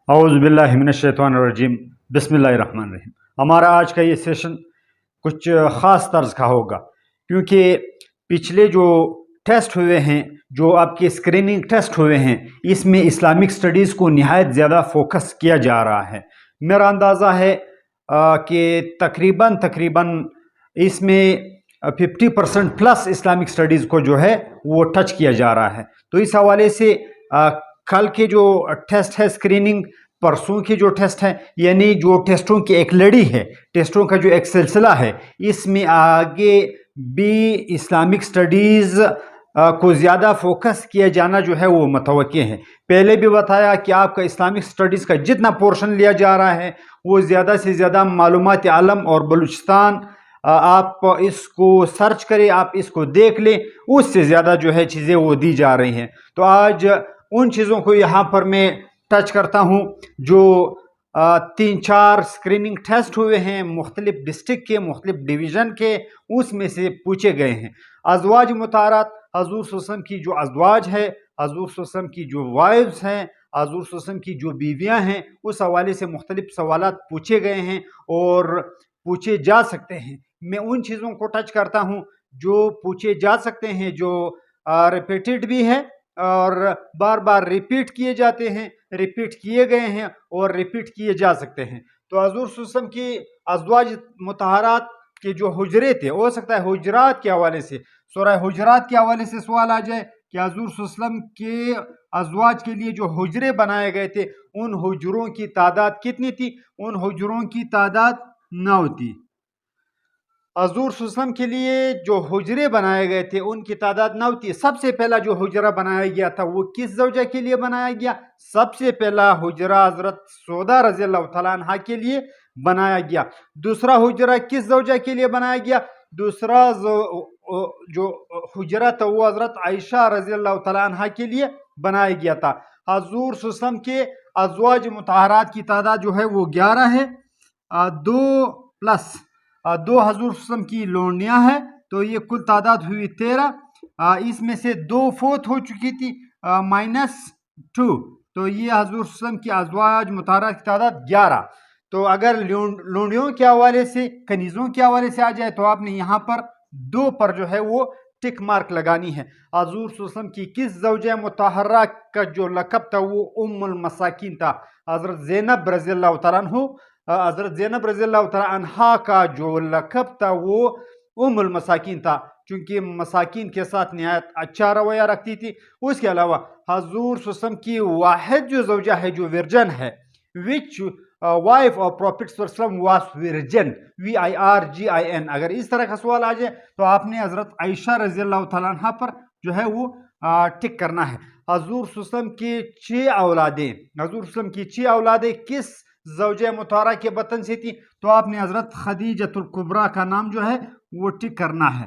औज़ुबिल्लाहि बिस्मिल्लाहिर्रहमानिर्रहीम। हमारा आज का ये सेशन कुछ ख़ास तर्ज का होगा, क्योंकि पिछले जो टेस्ट हुए हैं, जो आपके स्क्रीनिंग टेस्ट हुए हैं, इसमें इस्लामिक स्टडीज़ को निहायत ज़्यादा फोकस किया जा रहा है। मेरा अंदाज़ा है कि तकरीबन इसमें 50% प्लस इस्लामिक स्टडीज़ को जो है वो टच किया जा रहा है। तो इस हवाले से कल के जो टेस्ट है स्क्रीनिंग, परसों की जो टेस्ट है, यानी जो टेस्टों की एक लड़ी है, टेस्टों का जो एक सिलसिला है, इसमें आगे भी इस्लामिक स्टडीज़ को ज़्यादा फोकस किया जाना जो है वो मुतवक्की है। पहले भी बताया कि आपका इस्लामिक स्टडीज़ का जितना पोर्शन लिया जा रहा है वो ज़्यादा से ज़्यादा मालूमात आलम और बलूचिस्तान, आप इसको सर्च करें, आप इसको देख लें, उससे ज़्यादा जो है चीज़ें वो दी जा रही हैं। तो आज उन चीज़ों को यहाँ पर मैं टच करता हूँ जो 3-4 स्क्रीनिंग टेस्ट हुए हैं मुख्तलिफ डिस्ट्रिक्ट के, मुख्तलिफ डिवीज़न के, उसमें से पूछे गए हैं। अज़वाज मुतारात, हज़ूर सल्लल्लाहु अलैहि वसल्लम की जो अज़वाज है, हज़ूर सल्लल्लाहु अलैहि वसल्लम की जो वाइफ्स हैं, हज़ूर सल्लल्लाहु अलैहि वसल्लम की जो बीवियाँ हैं, उस हवाले से मुख्तलिफ सवालात पूछे गए हैं और पूछे जा सकते हैं। मैं उन चीज़ों को टच करता हूँ जो पूछे जा सकते हैं, जो रिपीटेड भी है और बार बार रिपीट किए जाते हैं, रिपीट किए गए हैं और रिपीट किए जा सकते हैं। तो हज़ूर सल्लल्लाहु अलैहि वसल्लम की अज़वाज मुतहरात के जो हुजरे थे, हो सकता है हुजरात के हवाले से, सूरह हुजरात के हवाले से सवाल आ जाए कि हज़ूर सल्लल्लाहु अलैहि वसल्लम के अज़वाज के लिए जो हुजरे बनाए गए थे, उन हुजरों की तादाद कितनी थी? उन हुजरों की तादाद 9 थी। हज़ूर सल्लल्लाहु अलैहि वसल्लम के लिए जो हुजरे बनाए गए थे उनकी तादाद 9 थी। सबसे पहला जो हुजरा बनाया गया था वो किस ज़ौजा के लिए बनाया गया? सबसे पहला हुजरा हज़रत सौदा रज़ियल्लाहु तआला अन्हा के लिए बनाया गया। दूसरा हुजरा किस ज़ौजा के लिए बनाया गया? दूसरा जो हुजरा था वो हज़रत आयशा रज़ियल्लाहु तआला अन्हा के लिए बनाया गया था। हज़ूर सल्लल्लाहु अलैहि वसल्लम के अज़वाज मुतहरात की तादाद जो है वो 11 है। 2 प्लस 2 हज़ूर वसल्लम की लोनियाँ हैं, तो ये कुल तादाद हुई 13। इसमें से 2 फोत हो चुकी थी, -2, तो ये हज़ूर वसल्लम की अज़वाज मुतहरात की तादाद 11। तो अगर लोनियों के हवाले से, कनीज़ों के हवाले से आ जाए तो आपने यहाँ पर 2 पर जो है वो टिक मार्क लगानी है। हज़ूर वसल्लम की किस ज़ौजा मुतहरा का जो लक़ब था वो उम्मुल मसाकिन था। हज़रत ज़ैनब रज़ियल्लाहु तआला अन्हा, हज़रत ज़ैनब रज़ियल्लाहु तआला अन्हा का जो लक़ब था वो उम्मुल मसाकिन था, क्योंकि मसाकिन के साथ निहायत अच्छा रवैया रखती थी। उसके अलावा हज़ूर सल्लल्लाहु अलैहि वसल्लम की वाहिद जो ज़ौजा है, जो वर्जन है, विच वाइफ ऑफ प्रॉफिट सल्लल्लाहु अलैहि वसल्लम वाज वर्जन, VIRGIN। अगर इस तरह का सवाल आ जाए तो आपने हज़रत आयशा रज़ियल्लाहु तआला अन्हा पर जो है वो टिक करना है। हज़ूर सल्लल्लाहु अलैहि वसल्लम की 6 औलादें, हज़ूर सल्लल्लाहु अलैहि वसल्लम की 6 औलादें किस ज़ौजा मुतहरा के बतन से थी? तो आपने हज़रत खदीजतुल कुबरा का नाम जो है वो टिक करना है।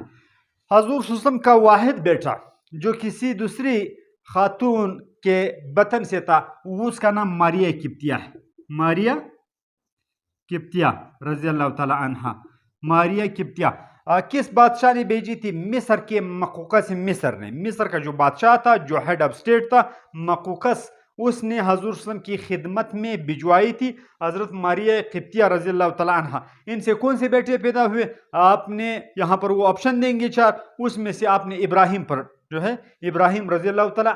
हज़ूर सल्लल्लाहु अलैहि वसल्लम का वाहिद बेटा जो किसी दूसरी खातून के बतन से था, उसका नाम मारिया किप्तिया है। मारिया किप्तिया रज़ियल्लाहु तआला अन्हा, मारिया किप्तिया किस बादशाह ने भेजी थी? मिस्र के मकूकस मिस्र ने, मिस्र का जो बादशाह था, जो हेड ऑफ स्टेट था, मकूकस, उसने हज़ूर वसल्लम की खिदमत में भिजवाई थी हज़रत मारिया किप्तिया रज़ियल्लाहु तआला अन्हा। इनसे कौन से बेटे पैदा हुए? आपने यहाँ पर वो ऑप्शन देंगे 4, उसमें से आपने इब्राहिम पर जो है, इब्राहिम रज़ियल्लाहु तआला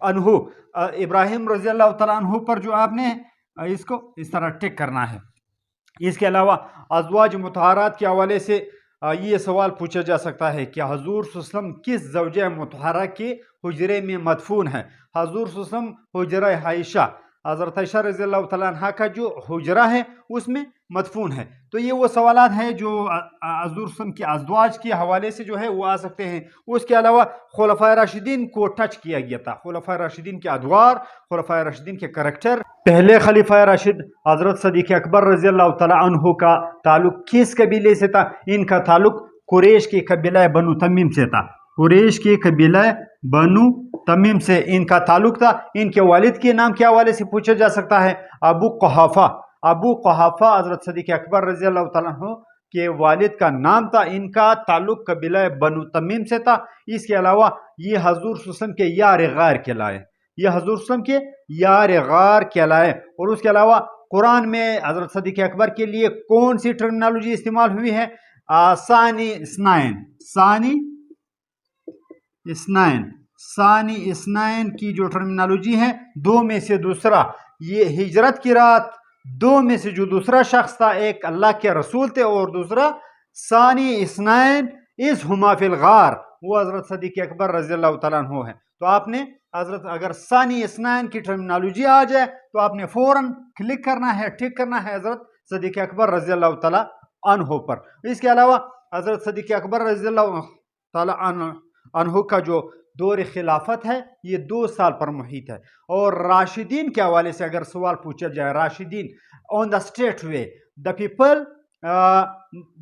अन्हु, इब्राहिम रज़ियल्लाहु तआला अन्हु पर जो आपने इसको इस तरह टिक करना है। इसके अलावा अज़वाज मुतहरात के हवाले से ये सवाल पूछा जा सकता है कि हज़ूर सल्लल्लाहु अलैहि वसल्लम किस ज़ौजा मुतहरा के हुजरे में मदफून है? हज़ूर सल्लल्लाहु अलैहि वसल्लम हुजरा आयशा, हज़रत आयशा रज़ियल्लाहु तआला अन्हा का जो हुजरा है उसमें मदफून है। तो ये वो सवालात हैं जो हज़ूर वसल्लम की अज़वाज के हवाले से जो है वो आ सकते हैं। उसके अलावा खुलफ़ाए राशिदीन को टच किया गया था, खुलफ़ाए राशिदीन के अदवार, खुलफ़ाए राशिदीन के करैक्टर। पहले खलीफा राशिद हज़रत सदीक़ अकबर रज़ियल्लाहु तआला अन्हु का ताल्लुक किस कबीले से था? इनका ताल्लुक कुरैश के कबीला बनु तमीम से था। कुरैश के कबीला बनु तमीम से इनका ताल्लुक था। इनके वालिद के नाम के हवाले से पूछा जा सकता है, अबू कुहाफ़ा। अबू कुहाफ़ा हज़रत सदीक़ अकबर रज़ियल्लाहु तआला अन्हु के वालिद का नाम था। इनका ताल्लुक कबीला बनु तमीम से था। इसके अलावा ये हज़ूर सल्लल्लाहु अलैहि वसल्लम के यार गार कहलाए, یہ حضور صلی اللہ علیہ وسلم کے یار غار کہلائے. اور اس کے علاوہ قرآن میں حضرت صدیق اکبر کے لیے کون سی ٹرمنالوجی استعمال ہوئی ہے؟ ثانی اثنین. ثانی اثنین. ثانی اثنین کی جو ٹرمنالوجی ہے، دو میں سے دوسرا. یہ ہجرت کی رات دو میں سے جو دوسرا شخص تھا، ایک اللہ کے رسول تھے اور دوسرا ثانی اثنین اذ ہما فی الغار، وہ حضرت صدیق اکبر رضی اللہ تعالیٰ عنہ ہے. تو آپ نے حضرت اگر ثانی اثنین کی ٹرمنالوجی آ جائے تو آپ نے فوراً کلک کرنا ہے، ٹک کرنا ہے حضرت صدیق اکبر رضی اللہ تعالیٰ عنہ پر. اس کے علاوہ حضرت صدیق اکبر رضی اللہ تعالیٰ عنہ کا جو دور خلافت ہے یہ 2 سال پر محیط ہے. اور راشدین کے حوالے سے اگر سوال پوچھا جائے، راشدین on the straight way, the people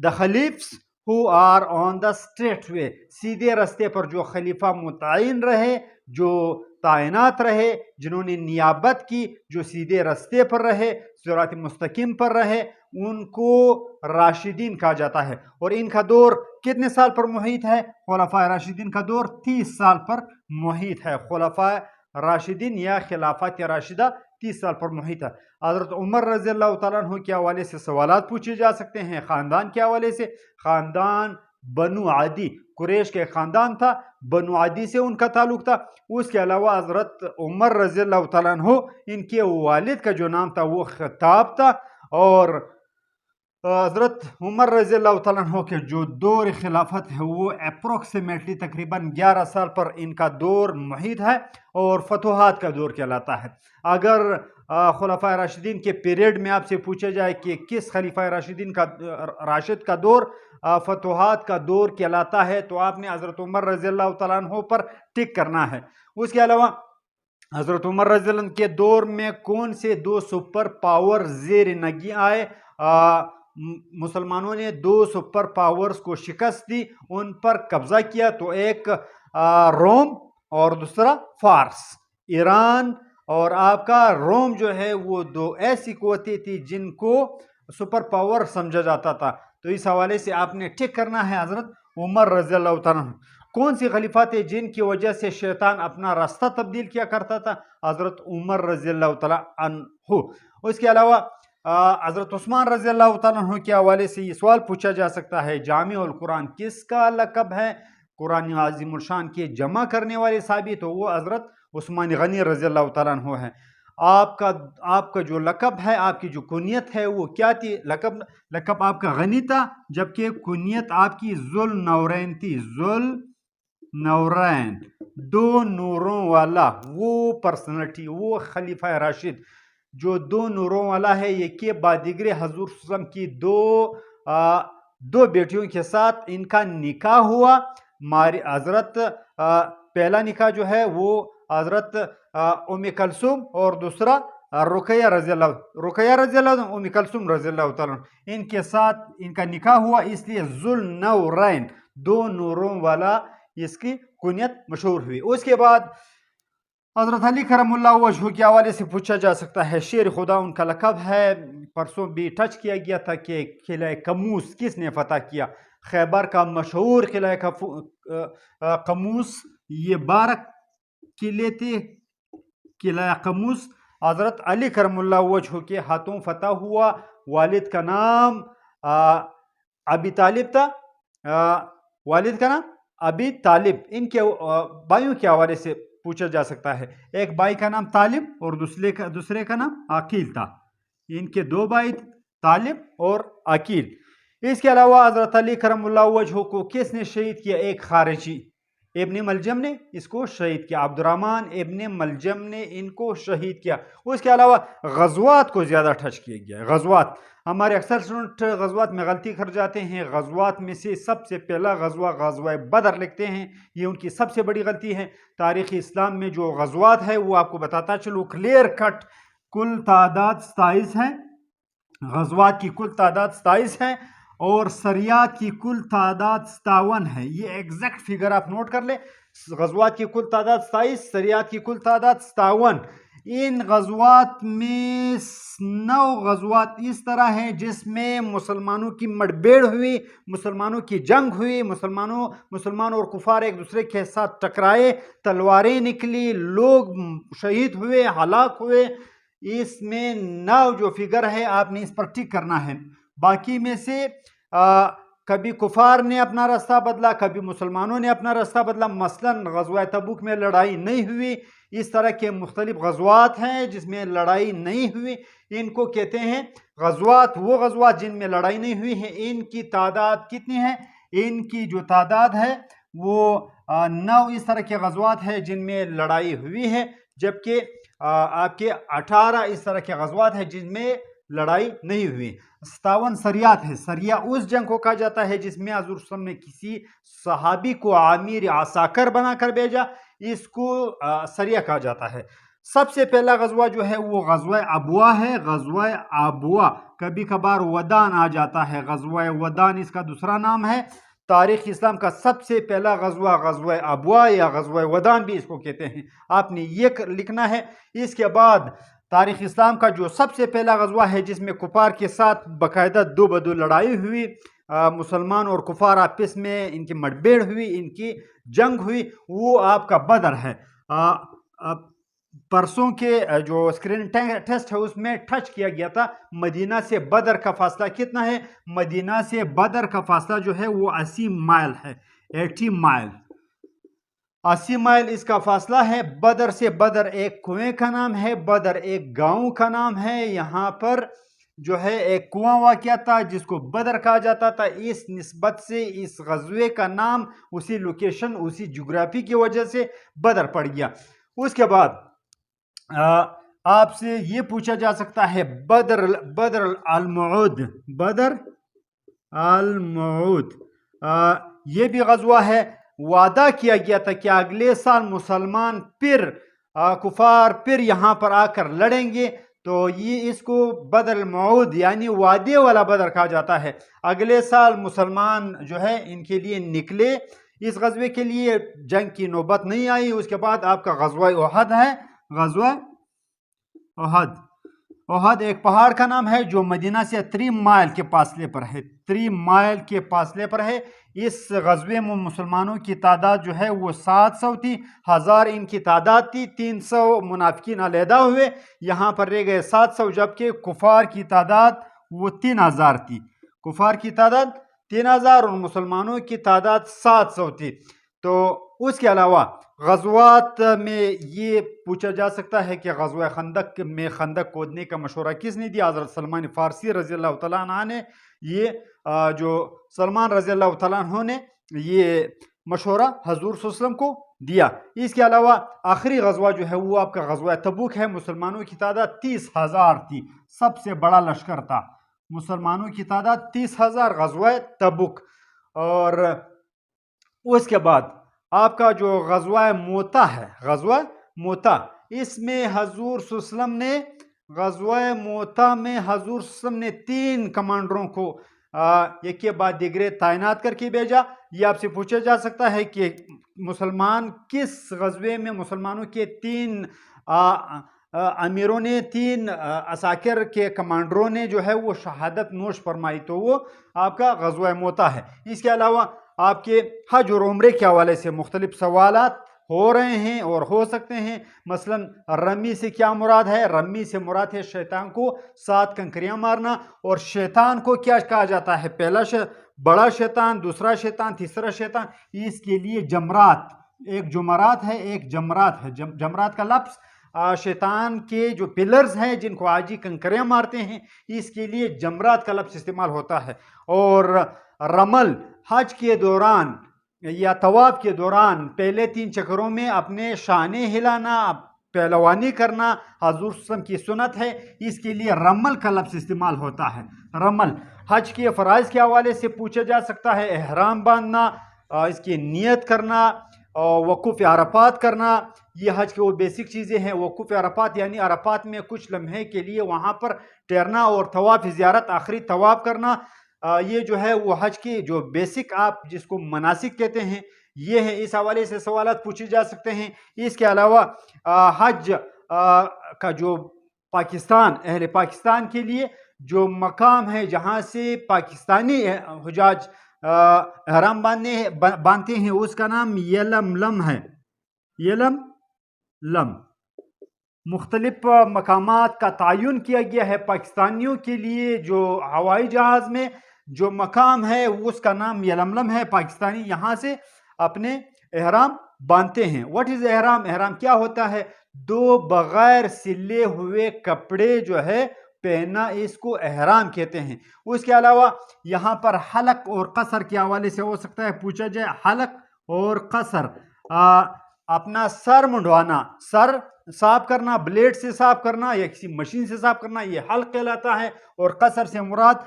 the caliphs who are on the straight way، سیدھے رستے پر جو خلیفہ متعین رہے، جو تعینات رہے، جنہوں نے نیابت کی، جو سیدھے رستے پر رہے، صراط مستقیم پر رہے، ان کو راشدین کہا جاتا ہے. اور ان کا دور کتنے سال پر محیط ہے؟ خلفائے راشدین کا دور 30 سال پر محیط ہے. خلفائے راشدین یا خلافت راشدہ 30 سال پر محیط ہے. حضرت عمر رضی اللہ تعالیٰ عنہ کے حوالے سے سوالات پوچھے جا سکتے ہیں. خاندان کے حوالے سے، خاندان بنو عدی، قریش کے خاندان تھا، بنو عدی سے ان کا تعلق تھا. اس کے علاوہ حضرت عمر رضی اللہ تعالیٰ عنہ، ان کے والد کا جو نام تھا وہ خطاب تھا. اور حضرت عمر رضی اللہ تعالیٰ عنہ کے جو دور خلافت ہے وہ اپروکسیمیٹلی تقریباً 11 سال پر ان کا دور محیط ہے اور فتوحات کا دور کہلاتا ہے. اگر خلفائے راشدین کے پیریڈ میں آپ سے پوچھا جائے کہ کس خلیفہ راشدین کا راشد کا دور فتوحات کا دور کہلاتا ہے، تو آپ نے حضرت عمر رضی اللہ تعالیٰ عنہ پر ٹک کرنا ہے. اس کے علاوہ حضرت عمر رضی اللہ عنہ کے دور میں کون سے 2 سپر پاور زیر نگی آئے؟ مسلمانوں نے 2 سپر پاورز کو شکست دی، ان پر قبضہ کیا. تو ایک روم اور دوسرا فارس. ایران اور آپ کا روم جو ہے وہ 2 ایسی قوتیں تھی جن کو سپر پاور سمجھا جاتا تھا. تو اس حوالے سے آپ نے ٹک کرنا ہے حضرت عمر رضی اللہ تعالیٰ عنہ. کون سی خلیفہ تھے جن کی وجہ سے شیطان اپنا راستہ تبدیل کیا کرتا تھا؟ حضرت عمر رضی اللہ تعالیٰ عنہ. اس کے علاوہ حضرت عثمان رضی اللہ تعالیٰ عنہ کے حوالے سے یہ سوال پوچھا جا سکتا ہے، جامع القرآن کس کا لقب ہے؟ قرآن عظیم الشان کے جمع کرنے والے صحابی، تو وہ حضرت عثمان غنی رضی اللہ تعالیٰ عنہ ہے. آپ کا جو لقب ہے، آپ کی جو کنیت ہے وہ کیا تھی؟ لقب آپ کا غنی تھا، جبکہ کنیت آپ کی ذوال نورین تھی. ذوال نورین، 2 نوروں والا، وہ پرسنلٹی، وہ خلیفہ راشد جو 2 نوروں والا ہے. یہ کہ بادگرے حضور صلی اللہ علیہ وسلم کی 2 بیٹیوں کے ساتھ ان کا نکاح ہوا. حضرت پہلا نکاح جو ہے وہ حضرت ام کلثوم اور دوسرا رقیہ رضی اللہ ام کلثوم رضی اللہ تعالیٰ ان کے ساتھ ان کا نکاح ہوا. اس لیے ذوال نورین، 2 نوروں والا، اس کی کنیت مشہور ہوئی. اس کے بعد حضرت علی کرم اللہ وجہہ کے حوالے سے پوچھا جا سکتا ہے، شیر خدا ان کا لقب ہے. پرسوں بھی ٹچ کیا گیا تھا کہ قلعہ قموس کس نے فتح کیا؟ خیبر کا مشہور قلعہ قموس، یہ 12 قلعے تھے. قلعہ قموس حضرت علی کرم اللہ وجہہ کے ہاتھوں فتح ہوا. والد کا نام ابی طالب تھا، والد کا نام ابی طالب. ان کے بھائیوں کے حوالے سے پوچھا جا سکتا ہے، ایک بھائی کا نام طالب اور دوسرے کا نام عقیل تھا. ان کے 2 بھائی، طالب اور عقیل. اس کے علاوہ حضرت علی کرم اللہ وجہہ کو کس نے شہید کیا؟ ایک خارجی، ابن ملجم نے اس کو شہید کیا. عبد الرحمن ابن ملجم نے ان کو شہید کیا. اس کے علاوہ غزوات کو زیادہ ٹچ کیا گیا. غزوات، ہمارے اکثر اسٹوڈنٹ غزوات میں غلطی کر جاتے ہیں. غزوات میں سے سب سے پہلا غزوہ بدر لکھتے ہیں، یہ ان کی سب سے بڑی غلطی ہے. تاریخ اسلام میں جو غزوات ہے وہ آپ کو بتاتا چلو کلیئر کٹ، کل تعداد 27 ہے. غزوات کی کل تعداد 27 ہے اور سریات کی کل تعداد 57 ہے. یہ ایگزیکٹ فگر آپ نوٹ کر لیں. غزوات کی کل تعداد 27، سریات کی کل تعداد 57. इन गज़वात में 9 गज़वात इस तरह हैं जिसमें मुसलमानों की मुठभेड़ हुई, मुसलमानों की जंग हुई, मुसलमान और कुफार एक दूसरे के साथ टकराए, तलवारें निकली, लोग शहीद हुए, हलाक हुए। इसमें 9 जो फिगर है आपने इस पर टिक करना है। बाकी में से कभी कुफार ने अपना रास्ता बदला, कभी मुसलमानों ने अपना रास्ता बदला। मसलन ग़ज़वा तबूक में लड़ाई नहीं हुई। इस तरह के मुख्तलिफ ग़ज़वात हैं जिसमें लड़ाई नहीं हुई, इनको कहते हैं ग़ज़वात। वो ग़ज़वात जिनमें लड़ाई नहीं हुई है, इनकी तादाद कितनी है? इनकी जो तादाद है वो 9 इस तरह के ग़ज़वात है जिनमें लड़ाई हुई है, जबकि आपके 18 इस तरह के ग़ज़वात है जिनमें लड़ाई नहीं हुई। 57 सरियात है। सरिया उस जंग को कहा जाता है जिसमें हज़रत सल्लल्लाहु अलैहि वसल्लम ने किसी सहाबी को आमिर आसाकर बनाकर भेजा, इसको सरिया कहा जाता है। सबसे पहला गज़वा जो है वो ग़ज़वा अबवा है। ग़ज़वा अबवा, कभी कभार वदान आ जाता है, ग़ज़वा वदान इसका दूसरा नाम है। तारीख़ इस्लाम का सबसे पहला ग़ज़वा ग़ज़वा अबवा या ग़ज़वा वदान भी इसको कहते हैं, आपने ये लिखना है। इसके बाद तारीख़ इस्लाम का जो सबसे पहला ग़ज़वा है जिसमें कुफार के साथ बाकायदा 2 बदो लड़ाई हुई, मुसलमान और कुफार आपस में इनकी मुठभेड़ हुई, इनकी जंग हुई, वो आपका बदर है। परसों के जो स्क्रीन टेस्ट है उसमें टच किया गया था, मदीना से बदर का फासला कितना है? मदीना से बदर का फासला जो है वो 80 माइल है, 80 माइल, 80 माइल इसका फासला है। बदर से, बदर एक कुएं का नाम है, बदर एक गांव का नाम है। यहाँ पर जो है एक कुआं वाक़या था जिसको बदर कहा जाता था। इस निस्बत से इस ग़ज़वे का नाम उसी लोकेशन, उसी ज्योग्राफी की वजह से बदर पड़ गया। उसके बाद आपसे ये पूछा जा सकता है बदर अल-मऊद, बदर अल-मऊद ये भी ग़ज़वा है। वादा किया गया था कि अगले साल मुसलमान फिर कुफार फिर यहाँ पर आकर लड़ेंगे, तो ये इसको बदर अल-मऊद यानी वादे वाला बदर कहा जाता है। अगले साल मुसलमान जो है इनके लिए निकले, इस ग़ज़वे के लिए जंग की नौबत नहीं आई। उसके बाद आपका ग़ज़वा उहद है। ग़ज़वा उहद, उहद एक पहाड़ का नाम है जो मदीना से 3 माइल के फासले पर है, 3 माइल के फासले पर है। इस ग़ज़वे में मुसलमानों की तादाद जो है वो 700 थी, 1000 इनकी तादाद थी, 300 मुनाफिकीन अलहदा हुए, यहाँ पर रह गए 700, जबकि कुफार की तादाद वो 3000 थी। कुफार की तादाद 3000 और मुसलमानों की तादाद 700 थी। तो उसके अलावा ग़ज़वात में ये पूछा जा सकता है कि ग़ज़वा खंदक में खंदक खोदने का मशवरा किसने दिया? हज़रत सलमान फ़ारसी रज़ी अल्लाह तआला अन्हु ने, ये जो सलमान रज़ी अल्लाह तआला अन्हु ने ये मशवरा हज़ूर सल्लल्लाहु अलैहि वसल्लम को दिया। इसके अलावा आखिरी ग़ज़वा जो है वो आपका ग़ज़वा तबूक है। मुसलमानों की तादाद 30,000 थी, सबसे बड़ा लश्कर था, मुसलमानों की तादाद 30,000, ग़ज़वा तबूक। और उसके बाद आपका जो ग़ज़वा मोता है, ग़ज़वा मोता, इसमें हज़ूर सल्लल्लाहु अलैहि वसल्लम ने, ग़ज़वा मोता में हज़ूर सल्लल्लाहु अलैहि वसल्लम ने 3 कमांडरों को एक के बाद दिगरे तैनात करके भेजा। ये आपसे पूछा जा सकता है कि मुसलमान किस ग़ज़वे में मुसलमानों के 3 अमीरों ने, 3 असाकिर के कमांडरों ने जो है वो शहादत नोश फरमाई, तो वो आपका ग़ज़वा मोता है। इसके अलावा आपके हज और उम्रे के हवाले से मुख्तलिफ सवालात हो रहे हैं और हो सकते हैं। मसलन रमी से क्या मुराद है? रमी से मुराद है शैतान को 7 कंकरियां मारना। और शैतान को क्या कहा जाता है? पहला बड़ा शैतान, दूसरा शैतान, तीसरा शैतान। इसके लिए जमरात, एक जुमरात है, एक जमरात है। जमरात का लफ्ज़ शैतान के जो पिलर्स हैं जिनको आजी कंकरियां मारते हैं, इसके लिए जमरात का लफ्ज़ इस्तेमाल होता है। और रमल, हज के दौरान या तवाफ के दौरान पहले 3 चक्करों में अपने शाने हिलाना, पहलवानी करना हज़ूर सल्लल्लाहु अलैहि वसल्लम की सुन्नत है, इसके लिए रमल का लफ्ज़ इस्तेमाल होता है। रमल हज के फ़राइज़ के हवाले से पूछा जा सकता है। एहराम बांधना, इसकी नियत करना, वक़ूफ़ अरफ़ात करना, ये हज की वो बेसिक चीज़ें हैं। वक़ूफ़ अरफ़ात यानी अरफ़ात में कुछ लम्हे के लिए वहाँ पर ठहरना और तवाफ़ ज़ियारत, आखिरी तवाफ़ करना, ये जो है वो हज की जो बेसिक आप जिसको मनासिक कहते हैं ये है। इस हवाले से सवालात पूछे जा सकते हैं। इसके अलावा हज کا جو پاکستان اہل پاکستان کے لیے جو مقام ہے جہاں سے پاکستانی حجاج احرام باندھتے ہیں اس کا نام یلملم ہے، یلملم۔ مختلف مقامات کا تعین کیا گیا ہے پاکستانیوں کے لیے، جو ہوائی جہاز میں جو مقام ہے اس کا نام یلملم ہے۔ پاکستانی یہاں سے اپنے احرام باندھتے ہیں۔ واٹ از احرام؟ احرام کیا ہوتا ہے؟ دو بغیر سلے ہوئے کپڑے جو ہے پہننا، اس کو احرام کہتے ہیں۔ اس کے علاوہ یہاں پر حلق اور قصر کے حوالے سے ہو سکتا ہے پوچھا جائے، حلق اور قصر، اپنا سر منڈوانا، سر صاف کرنا، بلیڈ سے صاف کرنا یا کسی مشین سے صاف کرنا، یہ حلق کہلاتا ہے۔ اور قصر سے مراد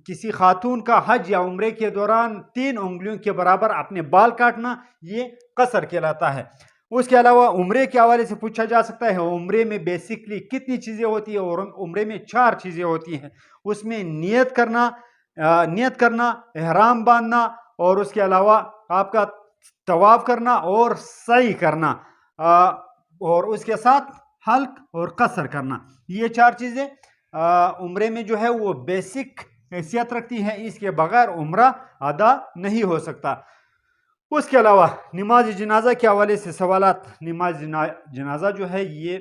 کسی خاتون کا حج یا عمرے کے دوران 3 انگلیوں کے برابر اپنے بال کاٹنا، یہ قصر کہلاتا ہے۔ اس کے علاوہ عمرے کے حوالے سے پوچھا جا سکتا ہے عمرے میں بیسکلی کتنی چیزیں ہوتی ہیں، اور عمرے میں 4 چیزیں ہوتی ہیں۔ اس میں نیت کرنا، احرام باندھنا، اور اس کے علاوہ آپ کا طواف کرنا اور سعی کرنا، اور اس کے ساتھ حلق اور قصر کرنا۔ یہ 4 چیزیں عمرے میں جو ہے وہ بیسک حیثیت رکھتی ہیں، اس کے بغیر عمرہ ادا نہیں ہو سکتا۔ اس کے علاوہ نماز جنازہ کے حوالے سے سوالات۔ نماز جنازہ جو ہے یہ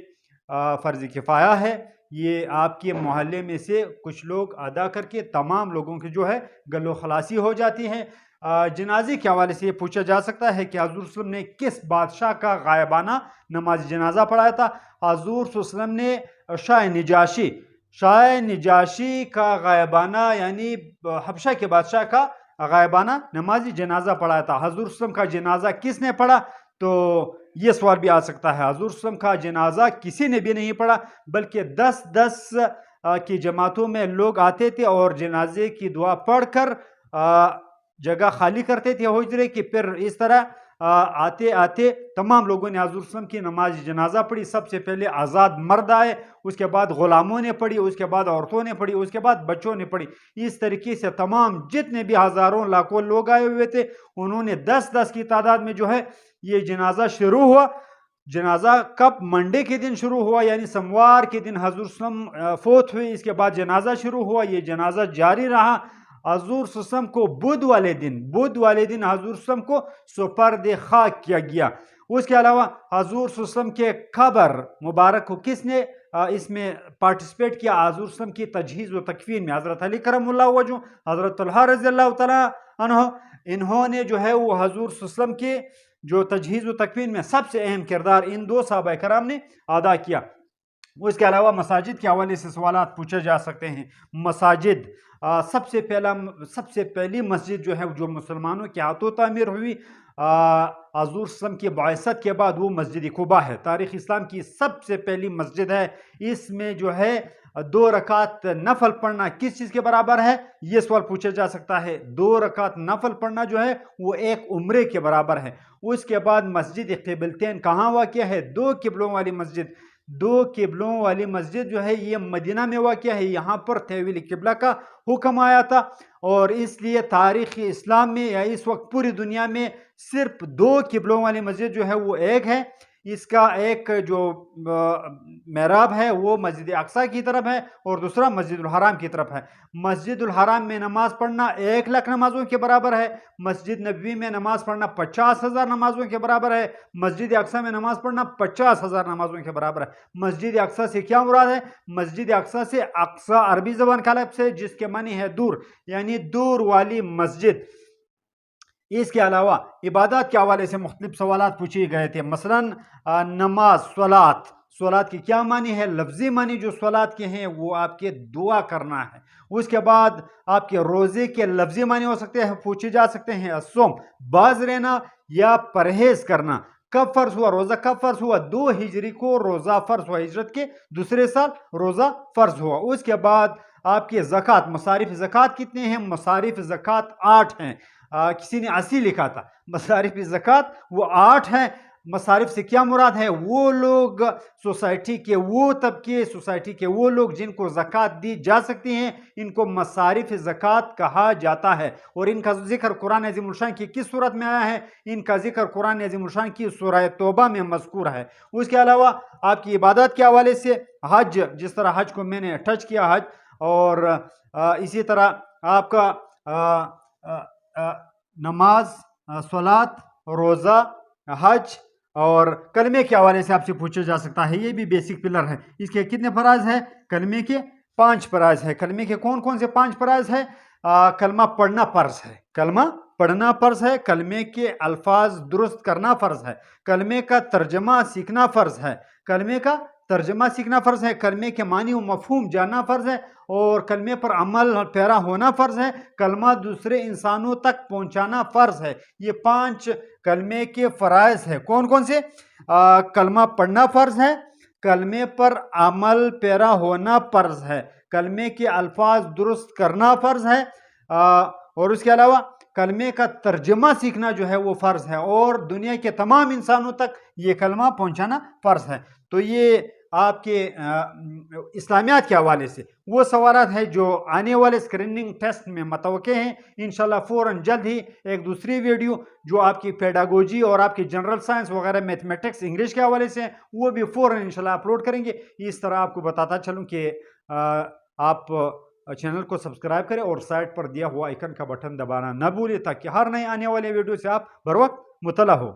فرض کفایہ ہے، یہ آپ کے محلے میں سے کچھ لوگ ادا کر کے تمام لوگوں کی جو ہے گلو خلاصی ہو جاتی ہے۔ جنازے کے حوالے سے یہ پوچھا جا سکتا ہے کہ حضور صلی اللہ علیہ وسلم نے کس بادشاہ کا غائبانہ نماز جنازہ پڑھایا تھا؟ حضور صلی اللہ علیہ وسلم نے شاہ نجاشی کا غائبانہ، یعنی حبشہ کے بادشاہ کا غائبانہ نماز جنازہ پڑھایا تھا۔ حضور صلی اللہ علیہ وسلم کا جنازہ کس نے پڑھا؟ تو یہ سوال بھی آ سکتا ہے۔ حضور صلی اللہ علیہ وسلم کا جنازہ کسی نے بھی نہیں پڑھا، بلکہ 10 کی جماعتوں میں لوگ آتے تھے اور جنازے کی دعا پڑھ کر جگہ خالی کرتے تھے حجرے کی۔ پھر اس طرح آتے آتے تمام لوگوں نے حضور صلی اللہ علیہ وسلم کی نماز جنازہ پڑھی۔ سب سے پہلے آزاد مرد آئے، اس کے بعد غلاموں نے پڑھی، اس کے بعد عورتوں نے پڑھی، اس کے بعد بچوں نے پڑھی۔ اس طریقے سے تمام جتنے بھی ہزاروں لاکھوں لوگ آئے ہوئے تھے انہوں نے 10 کی تعداد میں جو ہے یہ جنازہ شروع ہوا۔ جنازہ کب؟ منڈے کے دن شروع ہوا، یعنی سوموار کے دن حضور صلی اللہ علیہ وسلم فوت ہوئے۔ اس کے بعد جنازہ شروع ہوا، یہ جنازہ جاری رہا۔ حضور صلی اللہ علیہ وسلم کو بدھ والے دن حضور صلی اللہ علیہ وسلم کو سپرد خاک کیا گیا۔ اس کے علاوہ حضور صلی اللہ علیہ وسلم کے قبر مبارک کو کس نے اس میں پارٹیسپیٹ کیا؟ حضور صلی اللہ علیہ وسلم کی تجہیز و تکفین میں حضرت علی کرم اللہ وجہ، حضرت طلحہ رضی اللہ تعالیٰ عنہ، انہوں نے جو ہے وہ حضور صلی اللہ علیہ وسلم کے جو تجہیز و تکفین میں سب سے اہم کردار ان 2 صحابہ کرام نے ادا کیا۔ اس کے علاوہ مساجد کے حوالے سے سوالات پوچھے جا سکتے ہیں۔ مساجد، سب سے پہلی مسجد جو ہے جو مسلمانوں کے ہاتھوں تعمیر ہوئی حضور صلی اللہ علیہ وسلم کی بعثت کے بعد، وہ مسجد قباء ہے۔ تاریخ اسلام کی سب سے پہلی مسجد ہے۔ اس میں جو ہے 2 رکعت نفل پڑھنا کس چیز کے برابر ہے؟ یہ سوال پوچھا جا سکتا ہے۔ 2 رکعت نفل پڑھنا جو ہے وہ ایک عمرے کے برابر ہے۔ اس کے بعد مسجد قبلتین کہاں واقع ہے؟ 2 قبلوں والی مسجد۔ 2 قبلوں والی مسجد جو ہے یہ مدینہ میں واقع ہے۔ یہاں پر تحویل قبلہ کا حکم آیا تھا، اور اس لیے تاریخ اسلام میں یا اس وقت پوری دنیا میں صرف 2 قبلوں والی مسجد جو ہے وہ ایک ہے۔ اس کا ایک جو محراب ہے وہ مسجد اقصی کی طرف ہے، اور دوسرا مسجد الحرام کی طرف ہے۔ مسجد الحرام میں نماز پڑھنا 1,00,000 نمازوں کے برابر ہے۔ مسجد نبوی میں نماز پڑھنا 50,000 نمازوں کے برابر ہے۔ مسجد اقصی میں نماز پڑھنا 50,000 نمازوں کے برابر ہے۔ مسجد اقصی سے کیا مراد ہے؟ مسجد اقصی سے اقصی عربی زبان کا لفظ ہے جس کے معنی ہے دور، یعنی دور والی مسجد۔ اس کے علاوہ عبادات کے حوالے سے مختلف سوالات پوچھے گئے تھے۔ مثلا نماز، صلات کی کیا معنی ہے؟ لفظی معنی جو صلات کے ہیں وہ آپ کے دعا کرنا ہے۔ اس کے بعد آپ کے روزے کے لفظی معنی ہو سکتے ہیں، پوچھے جا سکتے ہیں الصوم، باز رہنا یا پرہیز کرنا۔ کب فرض ہوا روزہ؟ کب فرض ہوا؟ 2 ہجری کو روزہ فرض ہوا، ہجرت کے دوسرے سال روزہ فرض ہوا۔ اس کے بعد آپ کے زکوٰۃ، مصارف زکوٰۃ کتنے ہیں؟ مصارف زکوٰۃ 8 ہیں۔ کسی نے 80 لکھا تھا، مصارف زکوٰۃ وہ 8 ہیں۔ मसारिफ से क्या मुराद है? वो लोग सोसाइटी के वो तबके, सोसाइटी के वो लोग जिनको ज़कात दी जा सकती हैं, इनको मसारिफ ज़कात कहा जाता है। और इनका ज़िक्र कुरान अज़ीमुल शान की किस सूरत में आया है? इनका ज़िक्र कुरान अज़ीमुल शान की सूरह तौबा में मज़कूर है। उसके अलावा आपकी इबादत के हवाले से हज, जिस तरह हज को मैंने टच किया, हज, और इसी तरह आपका नमाज, सलात, रोज़ा, हज और कलमे के हवाले से आपसे पूछा जा सकता है। ये भी बेसिक पिलर है। इसके कितने फराज है? कलमे के 5 फराज है। कलमे के कौन कौन से 5 फराज है? कलमा पढ़ना फ़र्ज है, कलमा पढ़ना फ़र्ज है, कलमे के अल्फाज दुरुस्त करना फ़र्ज है, कलमे का तर्जमा सीखना फ़र्ज है, कलमे का तर्जमा सीखना फ़र्ज है, कलमे के मानी व मफ़हूम जानना फ़र्ज है, और कलमे पर अमल पैरा होना फ़र्ज है, कलमा दूसरे इंसानों तक पहुँचाना फ़र्ज है। ये 5 कलमे के फ़राइज़ है। कौन कौन से? कलमा पढ़ना फ़र्ज है, कलमे पर अमल पैरा होना फ़र्ज है, कलमे के अल्फाज दुरुस्त करना फ़र्ज है, और उसके अलावा कलमे का तर्जमा सीखना जो है वो फ़र्ज है, और दुनिया के तमाम इंसानों तक ये कलमा पहुंचाना फ़र्ज है। तो ये आपके इस्लामियात के हवाले से वो सवालात हैं जो आने वाले स्क्रीनिंग टेस्ट में मतवक्के हैं। इंशाल्लाह फ़ौरन जल्द ही एक दूसरी वीडियो जो आपकी पेडागोजी और आपकी जनरल साइंस वगैरह, मैथमेटिक्स, इंग्लिश के हवाले से हैं, वो भी फ़ौरन इंशाल्लाह अपलोड करेंगे। इस तरह आपको बताता चलूँ कि आप चैनल को सब्सक्राइब करें और साइड पर दिया हुआ आइकन का बटन दबाना न भूलें, ताकि हर नए आने वाले वीडियो से आप बर वक्त मुतला हो।